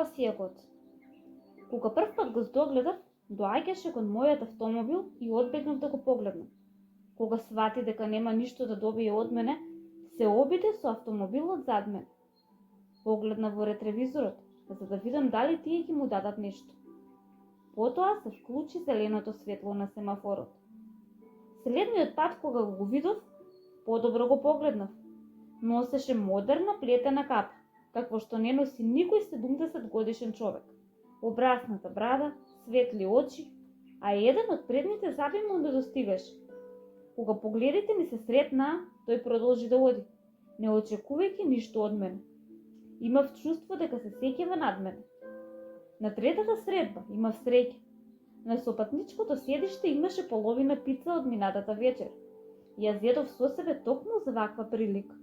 Осијакот. Кога прв пат го здогледав, доаѓаше кон мојот автомобил и одбегнав да го погледнам. Кога свати дека нема ништо да добие од мене, се обиде со автомобилот зад мене. Погледнав во ретровизорот, за да видам дали тие ќе му дадат нешто. Потоа се вклучи зеленото светло на семафорот. Следниот пат кога го видов, подобро го погледнав. Носеше модерна плетена капа, какво што не носи никој 70 годишен човек. Обрасната брада, светли очи, а еден од предните зъби му не достигаше. Кога погледите ми се сретнаа, тој продолжи да оди, не очекувајќи ништо од мене. Имав чувство дека се сеќава над мене. На третата средба имав среќа. На сопатничкото седиште имаше половина пица од минатата вечер. Ја зедов со себе токму за ваква прилика.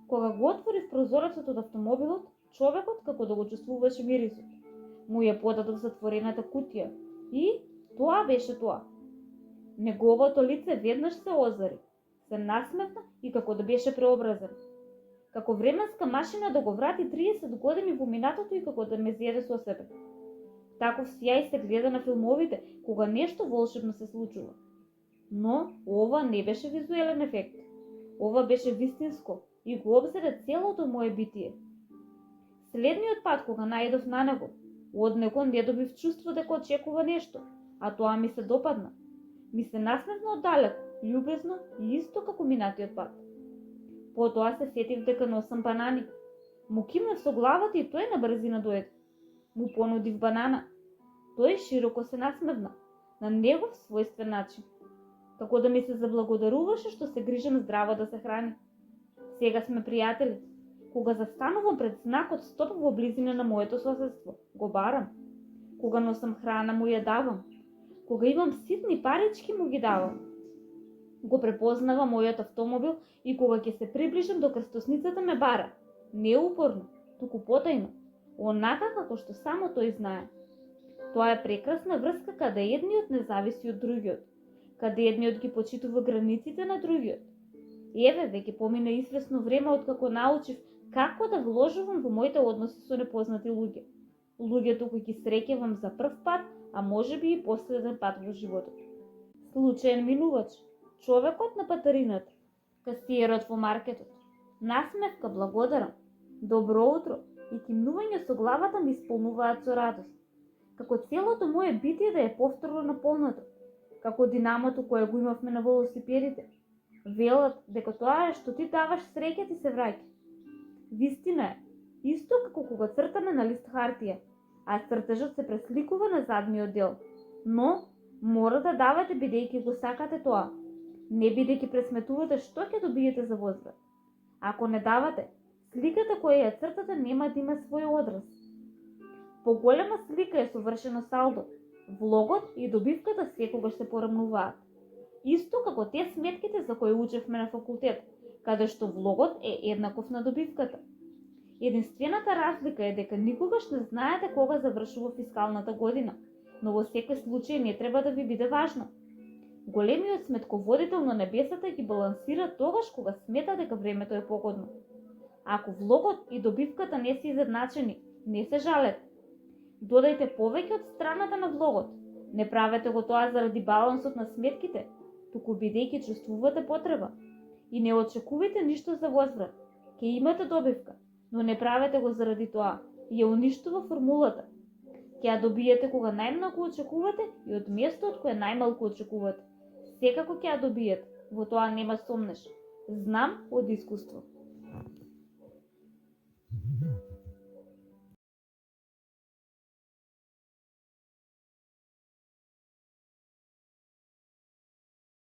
Кога го отворив прозорецот од автомобилот, човекот како да го чувствуваше мирисот. Му ја подадов затворената кутија и тоа беше тоа. Неговото лице веднаш се озари, се насмевна и како да беше преобразен. Како временска машина да го врати 30 години во минатото и како да ме зеде со себе. Таков сјај се гледа на филмовите, кога нешто волшебно се случува. Но ова не беше визуелен ефект. Ова беше вистинско и го обзеде целото мое битие. Следниот пат кога најдов на него, од него не добив чувство дека очекува нешто, а тоа ми се допадна. Ми се насмевна оддалеку, љубезно и исто како минатиот пат. Потоа се сетив дека носам банани. Му кимнав со главата и тој на брзина доеде. Му понудив банана. Тој широко се насмевна, на негов својствен начин. Како да ми се заблагодаруваше што се грижам здраво да се храни. Сега сме пријатели. Кога застанувам пред знакот стоп во близина на моето соседство, го барам. Кога носам храна му ја давам. Кога имам ситни парички му ги давам. Го препознава мојот автомобил и кога ќе се приближам до крстосницата ме бара. Не упорно, туку потајно, онака како што само тој знае. Тоа е прекрасна врска каде едниот не зависи од другиот, каде едниот ги почитува границите на другиот. Еве, веќе помина известно време откако научив како да вложувам во моите односи со непознати луѓе. Луѓето кои ги среќавам за прв пат, а можеби и последен пат во животот. Случаен минувач, човекот на патарината, касиерот во маркетот. Насмевка, благодарам, добро утро и кимнување со главата ми исполнуваат со радост. Како целото мое битие да е повторно наполнато, како динамото кое го имавме на велосипедите. Велат дека тоа е што ти даваш среќа ти се враќа. Вистина е, исто како кога цртаме на лист хартија, а цртежот се пресликува на задниот дел. Но мора да давате бидејќи го сакате тоа, не бидејќи пресметувате што ќе добиете за возврат. Ако не давате, сликата која ја цртате нема да има свој одраз. Поголема слика е совршено салдо. Влогот и добивката секогаш се порамнуваат. Исто како те сметките за кои учевме на факултет, каде што влогот е еднаков на добивката. Единствената разлика е дека никогаш не знаете кога завршува фискалната година, но во секој случај не треба да ви биде важно. Големиот сметководител на небесата ги балансира тогаш кога смета дека времето е погодно. Ако влогот и добивката не се изедначени, не се жалете. Додајте повеќе од страната на влогот. Не правете го тоа заради балансот на сметките, туку бидејќи чувствувате потреба. И не очекувате ништо за возврат. Ке имате добивка, но не правете го заради тоа. Ја уништува формулата. Ќе ја добиете кога најмногу очекувате и од местото од кое најмалку очекувате. Секако ќе ја добиете, во тоа нема сомнеш. Знам од искуство.